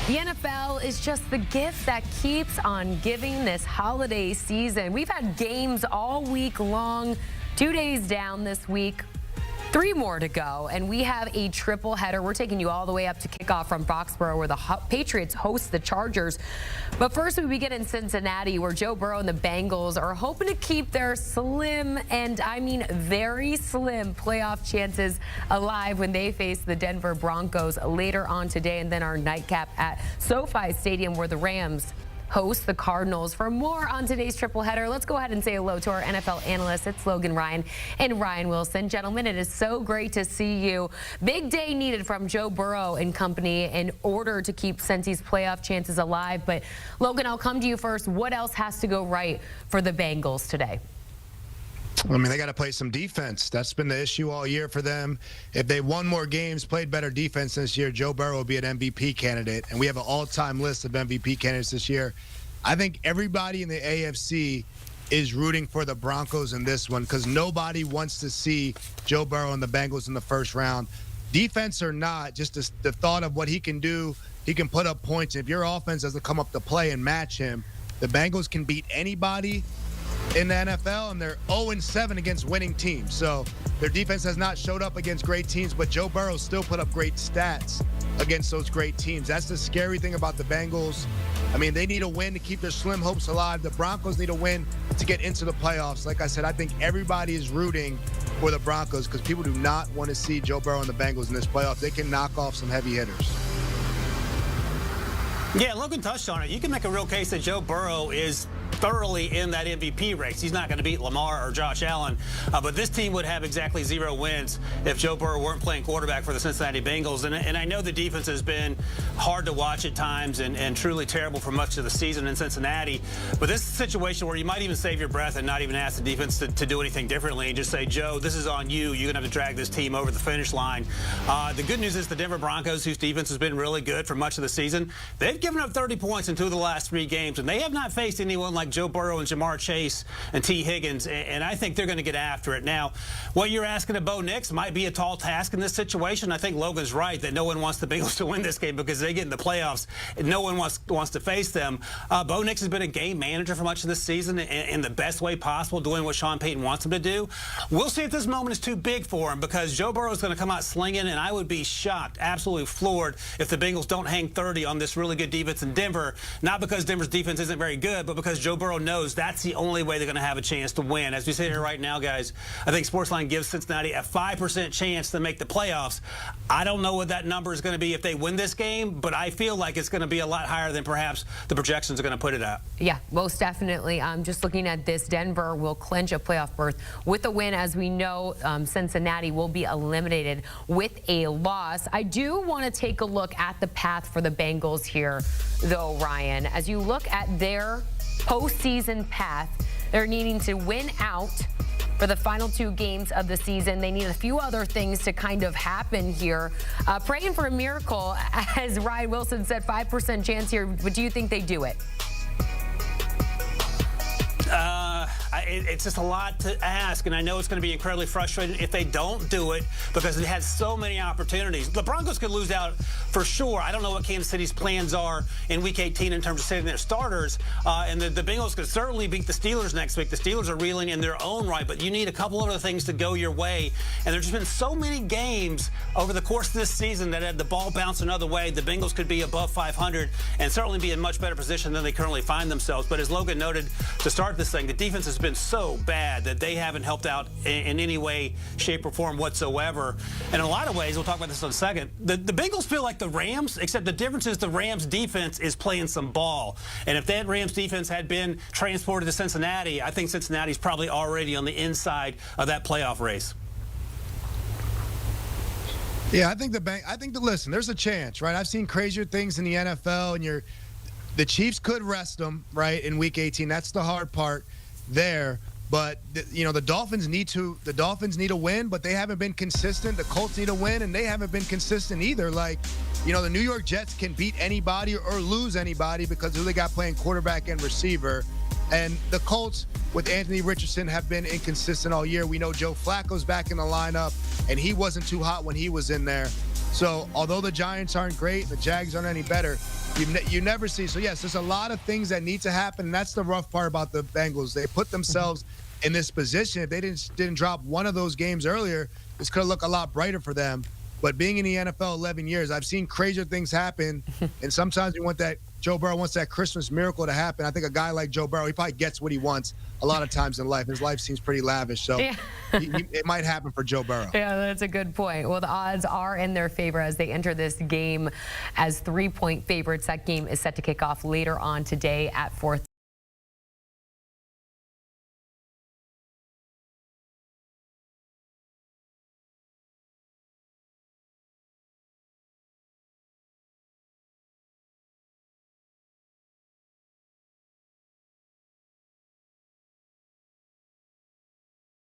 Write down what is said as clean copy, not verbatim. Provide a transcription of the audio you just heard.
The NFL is just the gift that keeps on giving this holiday season. We've had games all week long, 2 days down this week. 3 more to go, and we have a triple header. We're taking you all the way up to kickoff from Foxborough, where the Patriots host the Chargers. But first, we begin in Cincinnati, where Joe Burrow and the Bengals are hoping to keep their slim, and I mean very slim, playoff chances alive when they face the Denver Broncos later on today. And then our nightcap at SoFi Stadium, where the Rams host the Cardinals. For more on today's triple header, let's go ahead and say hello to our NFL analysts. It's Logan, Ryan, and Ryan Wilson. Gentlemen, it is so great to see you. Big day needed from Joe Burrow and company in order to keep Cincy's playoff chances alive. But Logan, I'll come to you first. What else has to go right for the Bengals today? I mean, they got to play some defense. That's been the issue all year for them. If they won more games, played better defense this year, Joe Burrow will be an MVP candidate. And we have an all-time list of MVP candidates this year. I think everybody in the AFC is rooting for the Broncos in this one because nobody wants to see Joe Burrow and the Bengals in the first round. Defense or not, just the thought of what he can do, he can put up points. If your offense doesn't come up to play and match him, the Bengals can beat anybody in the NFL, and they're 0-7 against winning teams. So their defense has not showed up against great teams, but Joe Burrow still put up great stats against those great teams. That's the scary thing about the Bengals. I mean, they need a win to keep their slim hopes alive. The Broncos need a win to get into the playoffs. Like I said, I think everybody is rooting for the Broncos because people do not want to see Joe Burrow and the Bengals in this playoff. They can knock off some heavy hitters. Yeah, Logan touched on it. You can make a real case that Joe Burrow is thoroughly in that MVP race. He's not going to beat Lamar or Josh Allen, but this team would have exactly 0 wins if Joe Burrow weren't playing quarterback for the Cincinnati Bengals. And I know the defense has been hard to watch at times and truly terrible for much of the season in Cincinnati. But this is a situation where you might even save your breath and not even ask the defense to do anything differently and just say, Joe, this is on you. You're going to have to drag this team over the finish line. The good news is the Denver Broncos, whose defense has been really good for much of the season, they've given up 30 points in 2 of the last 3 games, and they have not faced anyone like Joe Burrow and Jamar Chase and T. Higgins, and I think they're going to get after it. Now, what you're asking of Bo Nix might be a tall task in this situation. I think Logan's right that no one wants the Bengals to win this game because they get in the playoffs and no one wants to face them. Bo Nix has been a game manager for much of this season in the best way possible, doing what Sean Payton wants him to do. We'll see if this moment is too big for him because Joe Burrow is going to come out slinging, and I would be shocked, absolutely floored, if the Bengals don't hang 30 on this really good defense in Denver, not because Denver's defense isn't very good, but because Joe Burrow knows that's the only way they're going to have a chance to win. As we sit here right now, guys, I think Sportsline gives Cincinnati a 5% chance to make the playoffs. I don't know what that number is going to be if they win this game, but I feel like it's going to be a lot higher than perhaps the projections are going to put it at. Yeah, most definitely. Just looking at this, Denver will clinch a playoff berth with a win. As we know, Cincinnati will be eliminated with a loss. I do want to take a look at the path for the Bengals here, though, Ryan. As you look at their postseason path, they're needing to win out for the final 2 games of the season. They need a few other things to kind of happen here. Praying for a miracle, as Ryan Wilson said, 5% chance here. But do you think they do it? It's just a lot to ask, and I know it's going to be incredibly frustrating if they don't do it because it has so many opportunities. The Broncos could lose out for sure. I don't know what Kansas City's plans are in Week 18 in terms of setting their starters, and the Bengals could certainly beat the Steelers next week. The Steelers are reeling in their own right, but you need a couple other things to go your way, and there's just been so many games over the course of this season that had the ball bounce another way. The Bengals could be above 500 and certainly be in much better position than they currently find themselves. But as Logan noted to start this thing, the defense has been so bad that they haven't helped out in any way, shape, or form whatsoever. And in a lot of ways, we'll talk about this in a second, the Bengals feel like the Rams, except the difference is the Rams defense is playing some ball. And if that Rams defense had been transported to Cincinnati, I think Cincinnati's probably already on the inside of that playoff race. Yeah, I think listen, there's a chance, right? I've seen crazier things in the NFL, and the Chiefs could rest them, right, in Week 18. That's the hard part there. But the Dolphins need a win, but they haven't been consistent. The Colts need a win, and they haven't been consistent either. Like, the New York Jets can beat anybody or lose anybody because of who they got playing quarterback and receiver. And the Colts with Anthony Richardson have been inconsistent all year. We know Joe Flacco's back in the lineup, and he wasn't too hot when he was in there. So although the Giants aren't great, the Jags aren't any better, You never see. So, yes, there's a lot of things that need to happen, and that's the rough part about the Bengals. They put themselves in this position. If they didn't drop one of those games earlier, this could look a lot brighter for them. But being in the NFL 11 years, I've seen crazier things happen, and sometimes Joe Burrow wants that Christmas miracle to happen. I think a guy like Joe Burrow, he probably gets what he wants a lot of times in life. His life seems pretty lavish, so it might happen for Joe Burrow. Yeah, that's a good point. Well, the odds are in their favor as they enter this game as 3-point favorites. That game is set to kick off later on today at 4:30.